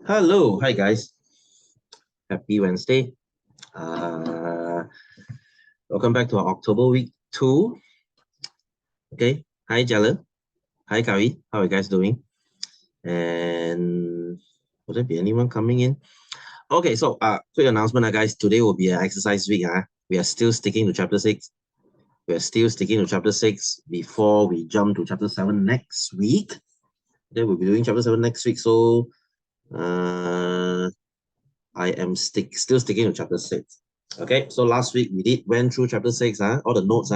Hello, hi guys. Happy Wednesday. Welcome back to our October week 2. Okay, hi Jalen. Hi Kavi. How are you guys doing? And will there be anyone coming in? Okay, so quick announcement, guys. Today will be an exercise week. We are still sticking to chapter 6. We are still sticking to chapter 6 before we jump to chapter 7 next week. Okay, we'll be doing chapter 7 next week. So I am still sticking to chapter 6. Okay, so last week we went through chapter 6, all the notes.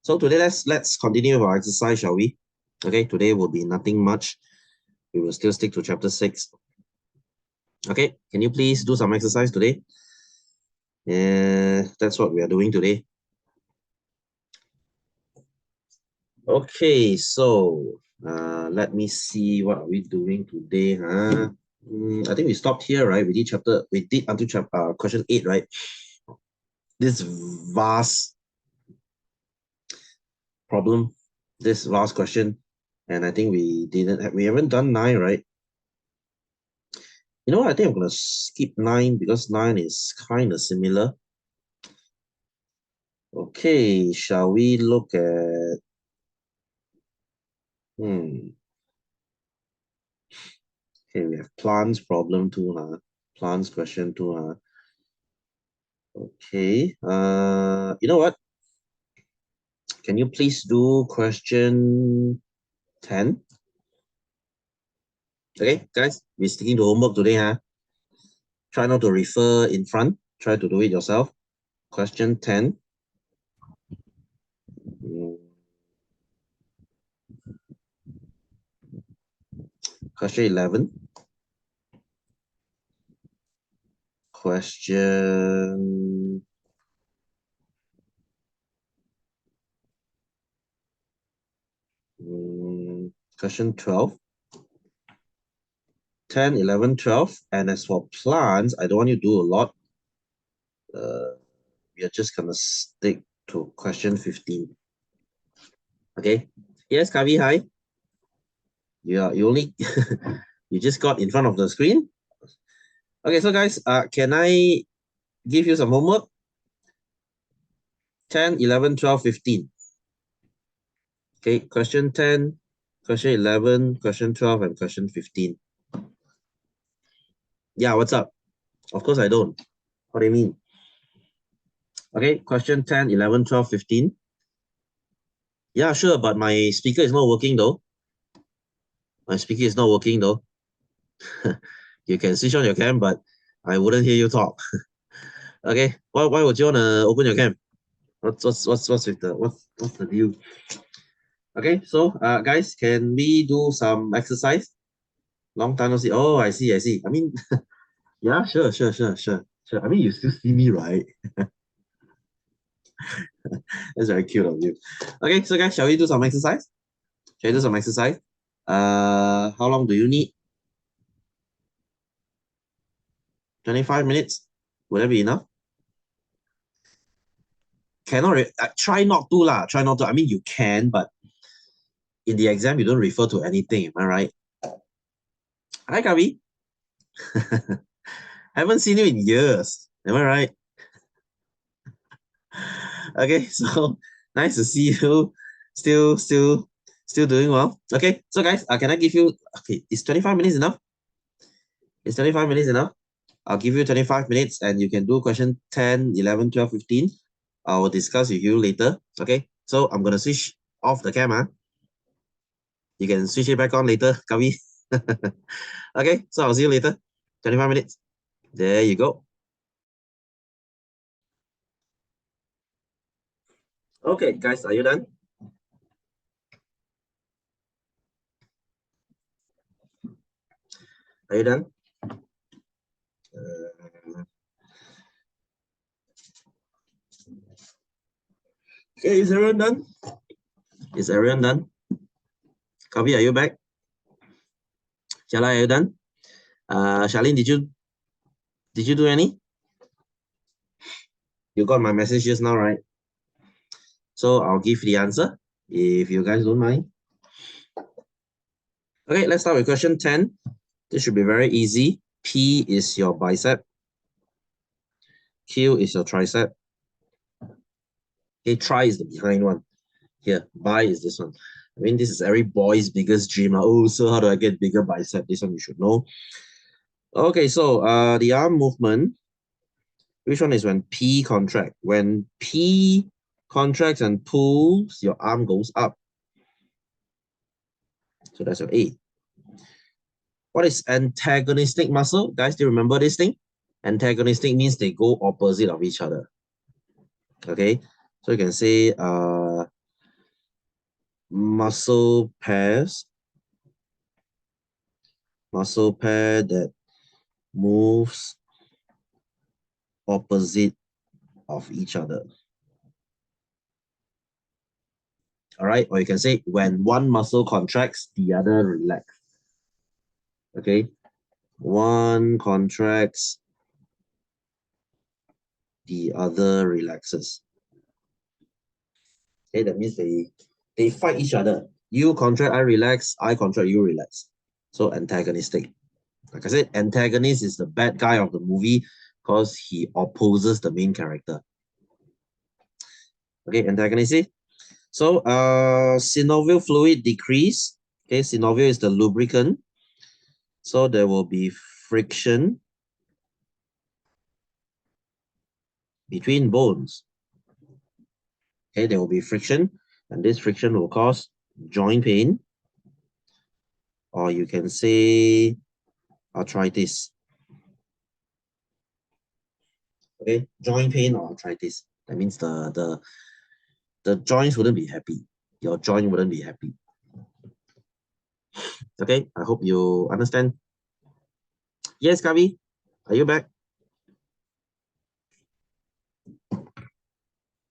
So today let's continue with our exercise, shall we? Okay, today will be nothing much. We will still stick to chapter 6. Okay, can you please do some exercise today? That's what we are doing today. Okay, so let me see what are we doing today. I think we stopped here, right? We did until question 8, right? This vast problem, this last question, and I think we haven't done 9, right? You know what? I think I'm gonna skip 9 because 9 is kind of similar. Okay, shall we look at okay, we have plants problem 2, plants question 2. Okay, you know what? Can you please do question 10? Okay, guys, we're sticking to homework today. Try not to refer in front. Try to do it yourself. Question 10. Question 11. Question question 12. 10, 11, 12. And as for plants, I don't want you to do a lot. We are just going to stick to question 15. Okay. Yes, Kavi, hi. You only, you just got in front of the screen. Okay, so guys, can I give you some homework? 10, 11, 12, 15. Okay, question 10, question 11, question 12, and question 15. Yeah, what's up? Of course I don't. What do you mean? Okay, question 10, 11, 12, 15. Yeah, sure, but my speaker is not working though. My speaker is not working though. You can switch on your cam, but I wouldn't hear you talk. Okay, why would you wanna open your cam? What's the deal? Okay, so guys, can we do some exercise? Long time no see. Oh, I see. I mean, yeah, sure. I mean, you still see me, right? That's very cute of you. Okay, so guys, shall we do some exercise? Shall we do some exercise? How long do you need? 25 minutes? Would that be enough? Cannot, try not to lah. Try not to. I mean, you can, but in the exam, you don't refer to anything. Am I right? Hi, Kavi. Haven't seen you in years. Am I right? Okay, so nice to see you. Still doing well. Okay, so guys, can I give you? Okay, is 25 minutes enough? Is 25 minutes enough? I'll give you 25 minutes and you can do question 10, 11, 12, 15. I will discuss with you later. Okay, so I'm going to switch off the camera. You can switch it back on later, Kavi. Okay, so I'll see you later. 25 minutes. There you go. Okay, guys, are you done? Are you done? Okay, is everyone done? Is everyone done? Kavi, are you back? Shala, are you done? Charlene, did you do any? You got my message just now, right? So I'll give the answer if you guys don't mind. Okay, let's start with question 10. This should be very easy. P is your bicep. Q is your tricep. Okay, tri is the behind one. Here, bi is this one. I mean, this is every boy's biggest dream. Oh, so how do I get bigger bicep? This one you should know. Okay, so the arm movement, which one is when P contract? When P contracts and pulls, your arm goes up. So that's your A. What is antagonistic muscle? Guys, do you remember this thing? Antagonistic means they go opposite of each other. Okay, so you can say muscle pairs, muscle pair that moves opposite of each other. All right, or you can say when one muscle contracts, the other relax. Okay, one contracts, the other relaxes. Okay, that means they fight each other. You contract, I relax. I contract, you relax. So antagonistic. Like I said, antagonist is the bad guy of the movie because he opposes the main character. Okay, antagonistic. So synovial fluid decrease. Okay, synovial is the lubricant. So there will be friction between bones. Okay, there will be friction, and this friction will cause joint pain, or you can say arthritis. Okay, joint pain or arthritis. That means the joints wouldn't be happy. Your joint wouldn't be happy. Okay, I hope you understand. Yes, Kavi, are you back?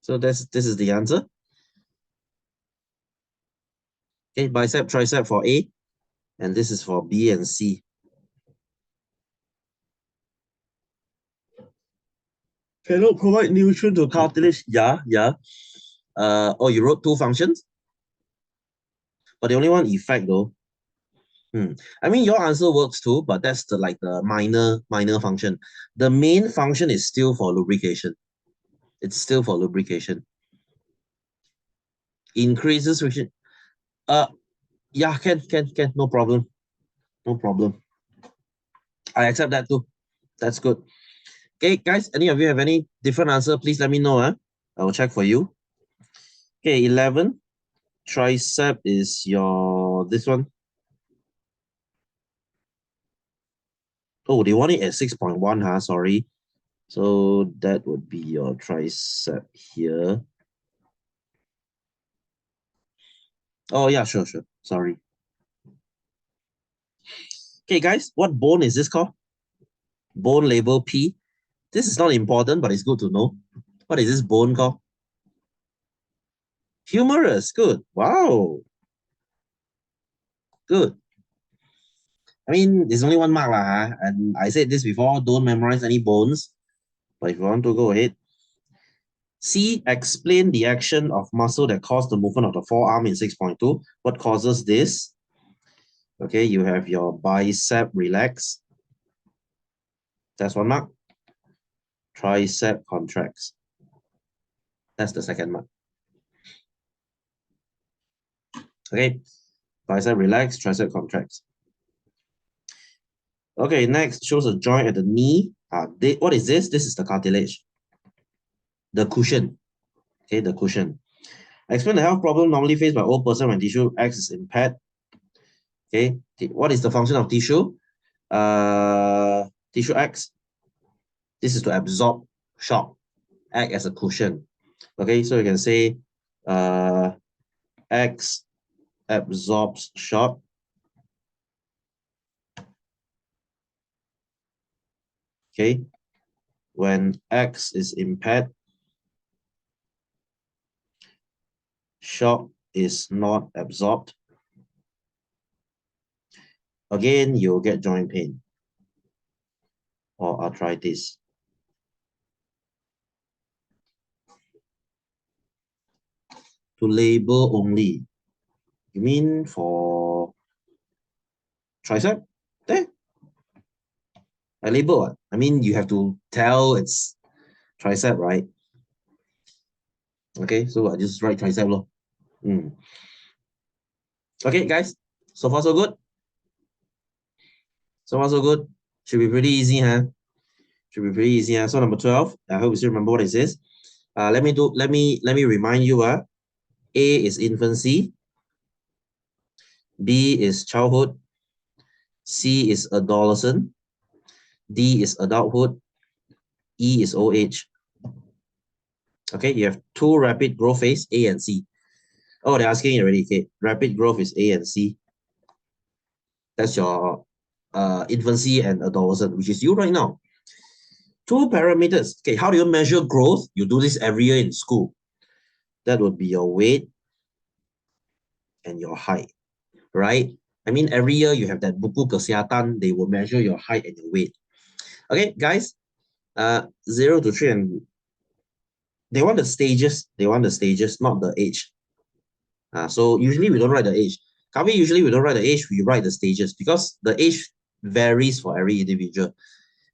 So this is the answer. Okay, bicep, tricep for A, and this is for B and C. Cannot provide nutrient to cartilage. Yeah, yeah. Oh, you wrote two functions, but the only one effect though. I mean, your answer works too, but that's the minor function. The main function is still for lubrication. It's still for lubrication. Increases friction. Yeah, can, no problem. No problem. I accept that too. That's good. Okay, guys, any of you have any different answer, please let me know. I will check for you. Okay, 11. Tricep is your, this one. Oh, they want it at 6.1, huh? Sorry. So that would be your tricep here. Oh, yeah, sure. Sorry. Okay, guys, what bone is this called? Bone label P. This is not important, but it's good to know. What is this bone called? Humerus. Good. Wow. Good. I mean, there's only one mark, huh? And I said this before, don't memorize any bones. But if you want to go ahead. C, explain the action of muscle that caused the movement of the forearm in 6.2. What causes this? Okay, you have your bicep relax. That's one mark. Tricep contracts. That's the second mark. Okay, bicep relax, tricep contracts. Okay, next shows a joint at the knee. What is this? This is the cartilage. The cushion. Okay, the cushion. Explain the health problem normally faced by old person when tissue X is impaired. Okay, what is the function of tissue? Tissue X. This is to absorb shock, act as a cushion. Okay, so you can say X absorbs shock. Okay, when X is impaired, shock is not absorbed. Again, you'll get joint pain or arthritis. To label only. You mean for tricep. There. I label it. I mean, you have to tell it's tricep, right? Okay, so I just write tricep lo. Okay, guys. So far so good. So far so good. Should be pretty easy, huh? Should be pretty easy, huh? So number 12. I hope you still remember what it is. Let me remind you. A is infancy. B is childhood. C is adolescent. D is adulthood. E is old age. Okay, you have two rapid growth phase, A and C. Oh, they're asking already. Okay, rapid growth is A and C. That's your infancy and adolescent, which is you right now. Two parameters. Okay, how do you measure growth? You do this every year in school. That would be your weight and your height, right? I mean, every year you have that buku kesehatan. They will measure your height and your weight. Okay, guys. 0 to 3, and they want the stages. They want the stages, not the age. So usually we don't write the age. Kavi, usually we don't write the age. We write the stages because the age varies for every individual.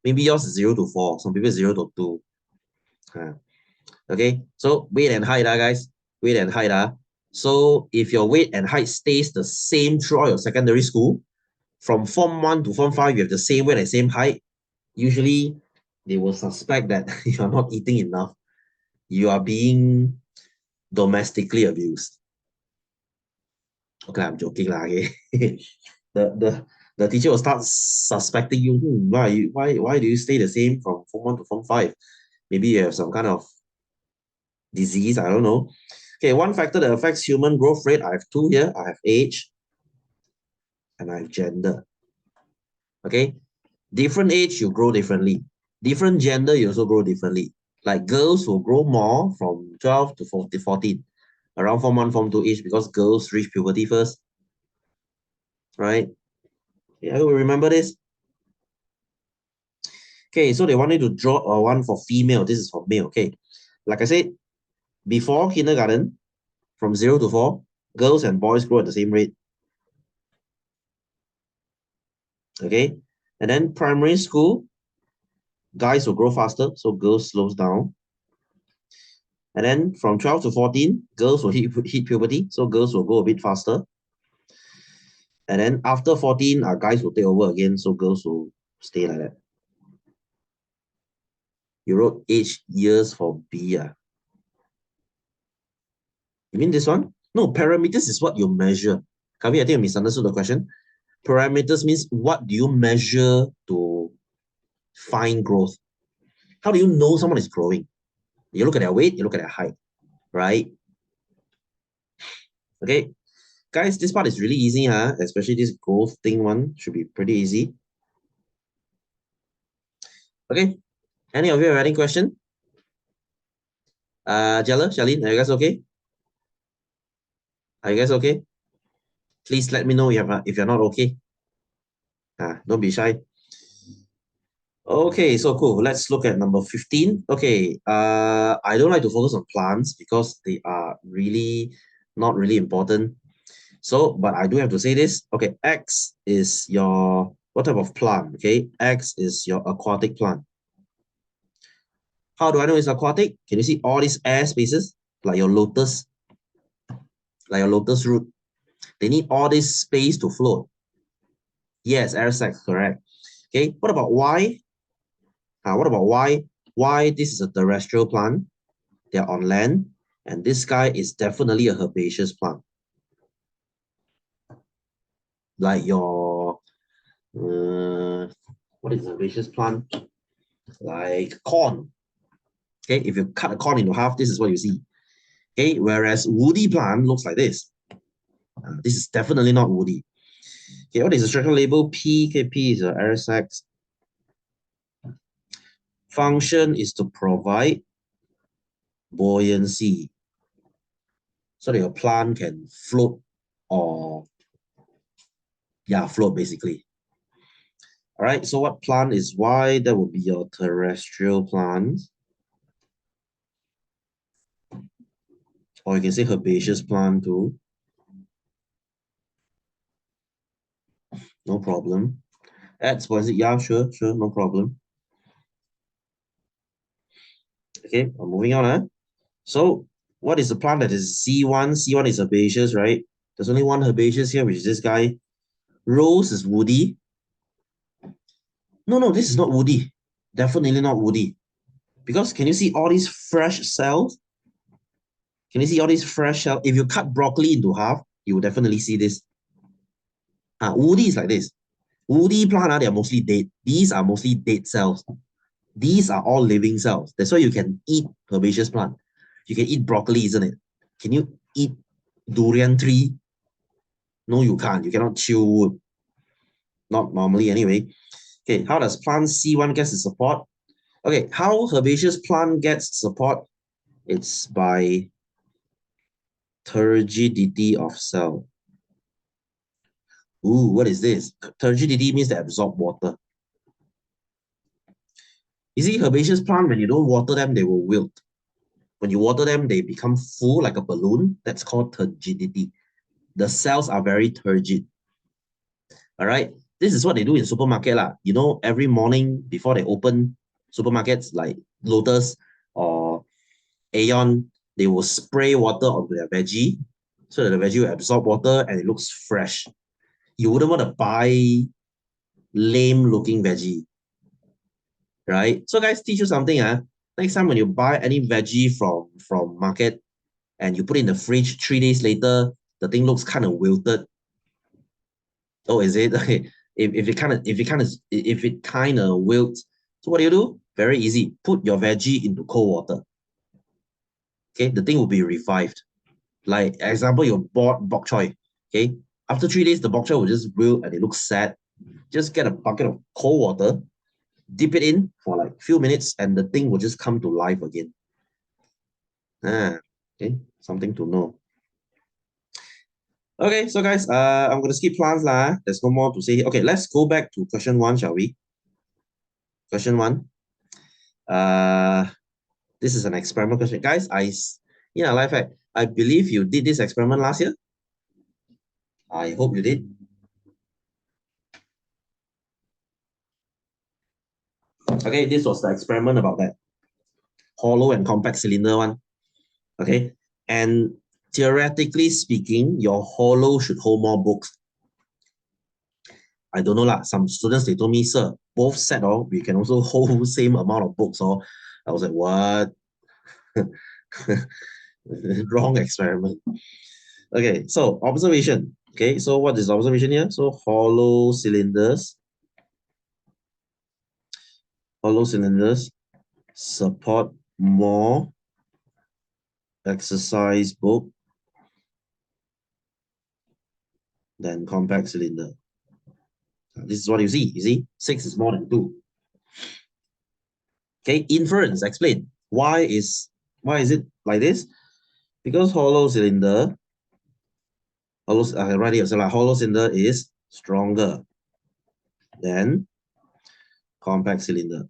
Maybe yours is 0 to 4. Some people 0 to 2. Okay, so weight and height, guys. Weight and height. So if your weight and height stays the same throughout your secondary school, from Form 1 to Form 5, you have the same weight and same height, usually they will suspect that you are not eating enough. You are being domestically abused. Okay, I'm joking lah. Okay, the teacher will start suspecting you. Why do you stay the same from Form 1 to Form 5? Maybe you have some kind of disease. I don't know. Okay, one factor that affects human growth rate. I have two here. I have age and I have gender. Okay, different age you grow differently. Different gender you also grow differently. Like girls will grow more from 12 to 14, around Form 1, Form 2 age, because girls reach puberty first, right? Yeah, we remember this. Okay, so they wanted to draw one for female. This is for male. Okay, like I said, before kindergarten, from 0 to 4, girls and boys grow at the same rate. Okay, and then primary school, guys will grow faster, so girls slows down. And then from 12 to 14, girls will hit puberty, so girls will go a bit faster. And then after 14, guys will take over again, so girls will stay like that. You wrote age years for B. You mean this one? No, parameters is what you measure. Kavi, I think I misunderstood the question. Parameters means what do you measure to find growth? How do you know someone is growing? You look at their weight, you look at their height, right? Okay, guys, this part is really easy, huh? Especially this growth thing one should be pretty easy. Okay, any of you have any question? Jella, Charlene, are you guys okay? Are you guys okay? Please let me know if you're not okay. Don't be shy. Okay, so cool. Let's look at number 15. Okay, I don't like to focus on plants because they are really not really important. So, but I do have to say this. Okay, X is your, what type of plant? Okay, X is your aquatic plant. How do I know it's aquatic? Can you see all these air spaces? Like your lotus root. They need all this space to float. Yes, air sacs, correct. Okay, what about Y? What about Y? Y, this is a terrestrial plant. They're on land. And this guy is definitely a herbaceous plant. Like your, what is a herbaceous plant? Like corn. Okay, if you cut a corn into half, this is what you see. Okay, whereas woody plant looks like this. This is definitely not woody. Okay, what is the structural label? P. Okay, P is a air sacs. Function is to provide buoyancy so that your plant can float or, yeah, float basically. All right, so what plant is Y? That would be your terrestrial plant. Or you can say herbaceous plant too. No, No problem. Add exponent, yeah, sure, no problem. Okay, I'm moving on. So what is the plant that is C1? C1 is herbaceous, right? There's only one herbaceous here, which is this guy. Rose is woody. No, this is not woody. Definitely not woody. Because can you see all these fresh cells? Can you see all these fresh cells? If you cut broccoli into half, you will definitely see this. Woody is like this. Woody plant, they are mostly dead. These are mostly dead cells. These are all living cells. That's why you can eat herbaceous plant. You can eat broccoli, isn't it? Can you eat durian tree? No, you can't. You cannot chew wood. Not normally anyway. Okay, how does plant C1 get its support? Okay, how herbaceous plant gets support? It's by turgidity of cell. Ooh, what is this? Turgidity means they absorb water. You see, herbaceous plant, when you don't water them, they will wilt. When you water them, they become full like a balloon. That's called turgidity. The cells are very turgid. All right. This is what they do in supermarket lah. You know, every morning before they open supermarkets like Lotus or Aeon, they will spray water onto their veggie so that the veggie will absorb water and it looks fresh. You wouldn't want to buy lame looking veggie, right? So guys, teach you something. Next time when you buy any veggie from market and you put it in the fridge, 3 days later, the thing looks kind of wilted. Oh, is it? Okay. If it kind of wilts, so what do? Very easy. Put your veggie into cold water. Okay, the thing will be revived. Like example, you bought bok choy. Okay, after 3 days, the bok choy will just wilt and it looks sad. Just get a bucket of cold water, dip it in for like a few minutes, and the thing will just come to life again. Okay, something to know. Okay, so guys, I'm gonna skip plants lah. There's no more to say. Okay, let's go back to question 1, shall we? Question 1. This is an experiment question. Guys, life hack, I believe you did this experiment last year. I hope you did. Okay, this was the experiment about that hollow and compact cylinder one. Okay, and theoretically speaking, your hollow should hold more books. I don't know lah. Some students, they told me, sir, both set we can also hold same amount of books. I was like, what? Wrong experiment. Okay, so observation. Okay, so what is observation here? So hollow cylinders support more exercise book than compact cylinder. This is what you see. You see, 6 is more than 2. Okay, inference. Explain. Why is it like this? Because hollow cylinder is stronger than compact cylinder.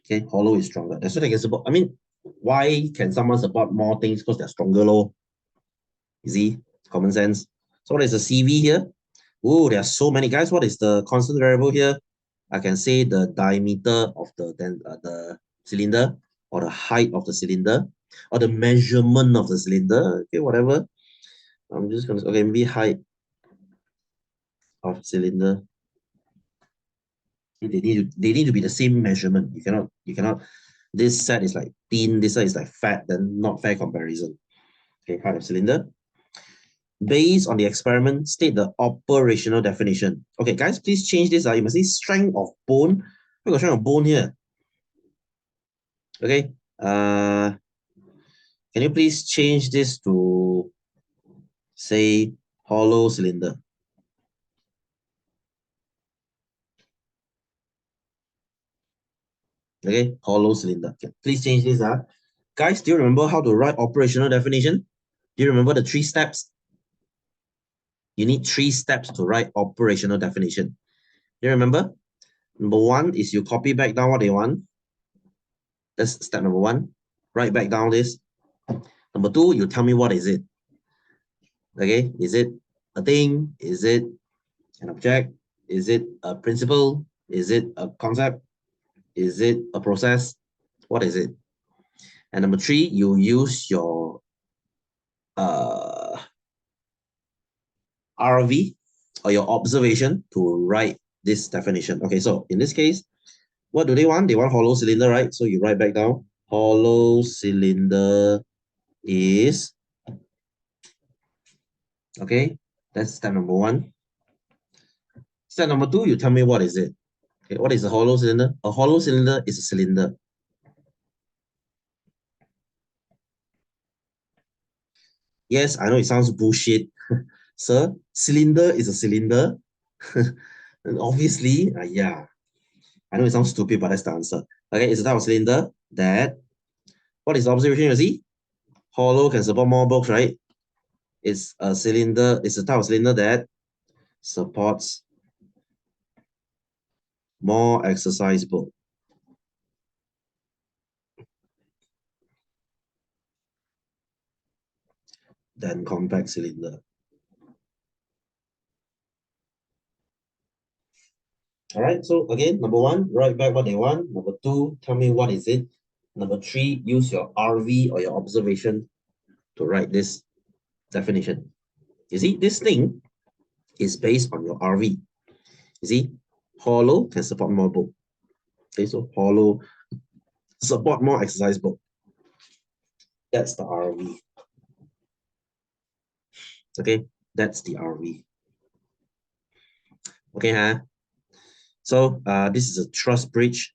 Okay, hollow is stronger. That's what they can support. I mean, why can someone support more things? Because they're stronger, low. You see, common sense. So what is the CV here? Oh, there are so many guys. What is the constant variable here? I can say the diameter of the cylinder, or the height of the cylinder, or the measurement of the cylinder. Okay, whatever. I'm just gonna maybe height of cylinder. They need to be the same measurement. You cannot. This set is like thin. This set is like fat. Then not fair comparison. Okay, height of cylinder. Based on the experiment, state the operational definition. Okay, guys, please change this. You must see strength of bone. We got strength of bone here. Okay. Can you please change this to say hollow cylinder? Okay, hollow cylinder. Okay, please change this. Guys, do you remember how to write operational definition? Do you remember the 3 steps? You need 3 steps to write operational definition. Do you remember? Number 1 is you copy back down what they want. That's step number 1. Write back down this. Number 2, you tell me what is it. Okay, is it a thing? Is it an object? Is it a principle? Is it a concept? Is it a process? What is it? And number three, you use your RV or your observation to write this definition. Okay, so in this case, what do they want? They want hollow cylinder, right? So you write back down, hollow cylinder is, okay, that's step number one. Step number two, you tell me what is it. Okay, what is a hollow cylinder? A hollow cylinder is a cylinder. Yes, I know it sounds bullshit. Sir, cylinder is a cylinder. And obviously, yeah, I know it sounds stupid, but that's the answer. Okay, it's a type of cylinder that, what is the observation you see? Hollow can support more bulks, right? It's a cylinder, it's a type of cylinder that supports more exercise bulk than compact cylinder. All right, so again, number one, write back what they want. Number two, tell me what is it. Number three, use your RV or your observation to write this definition. You see, this thing is based on your RV. You see, hollow can support more bulk. Okay, so hollow support more exercise bulk. That's the RV. Okay, that's the RV. Okay, huh? So this is a truss bridge.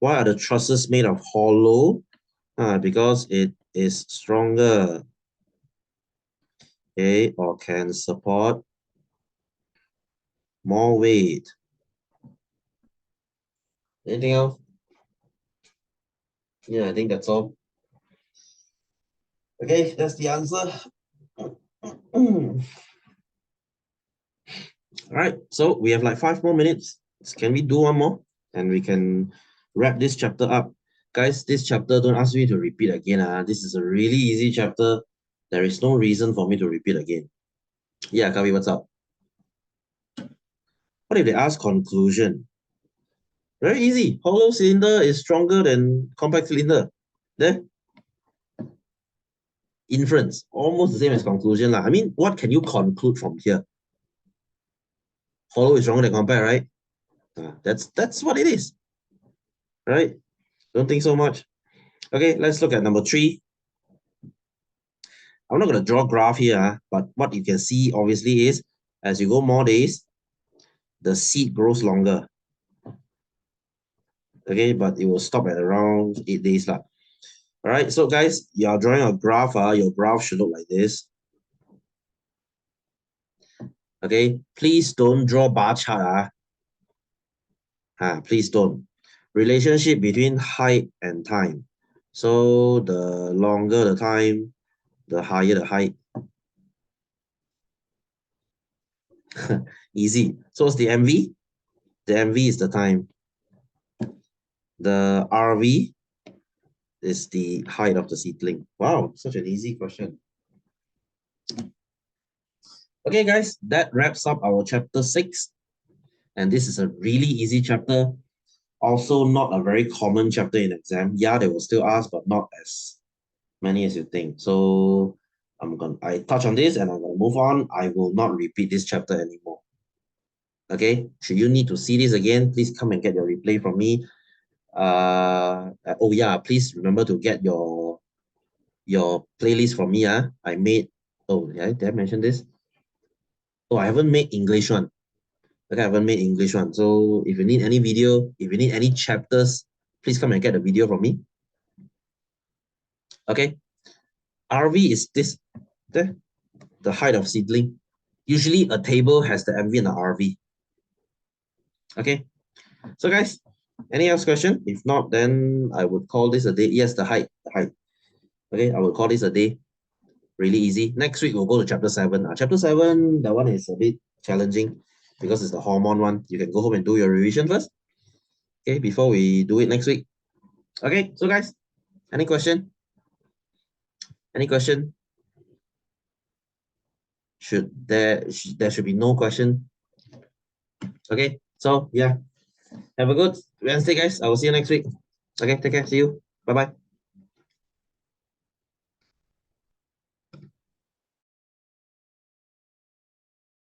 Why are the trusses made of hollow? Because it is stronger. Okay, or can support more weight. Anything else? Yeah, I think that's all. Okay, that's the answer. All right, so we have like 5 more minutes. Can we do one more? And we can wrap this chapter up. Guys, this chapter, don't ask me to repeat again. This is a really easy chapter. There is no reason for me to repeat again. Yeah, Kavi, what's up? What if they ask conclusion? Very easy. Hollow cylinder is stronger than compact cylinder. There. Inference. Almost the same as conclusion. I mean, what can you conclude from here? Hollow is stronger than compact, right? That's what it is. Right? Don't think so much. Okay, let's look at number three. I'm not going to draw a graph here, but what you can see obviously is as you go more days, the seed grows longer. Okay, but it will stop at around 8 days. All right, so guys, you are drawing a graph. Your graph should look like this. Okay, please don't draw bar chart. Please don't. Relationship between height and time. So the longer the time, the higher the height. Easy. So what's the MV? The MV is the time. The RV is the height of the seedling. Wow, such an easy question. Okay, guys, that wraps up our chapter 6. And this is a really easy chapter. Also not a very common chapter in exam. Yeah, they will still ask, but not as many as you think. So I touch on this and I'm gonna move on. I will not repeat this chapter anymore. Okay, should you need to see this again, please come and get your replay from me. Oh yeah, please remember to get your playlist from me. I made, oh yeah, did I mention this? Oh, I haven't made English one. Okay, I haven't made English one. So if you need any video, if you need any chapters, please come and get a video from me. Okay, RV is this, the height of seedling. Usually a table has the MV and the RV. Okay, so guys, any else question? If not, then I would call this a day. Yes, the height. Okay, I will call this a day. Really easy. Next week, we'll go to chapter 7. Chapter 7, that one is a bit challenging because it's the hormone one. You can go home and do your revision first. Okay, before we do it next week. Okay, so guys, any question? Any question? there should be no question. Okay, so yeah, have a good Wednesday, guys. I will see you next week. Okay, take care. See you. Bye bye.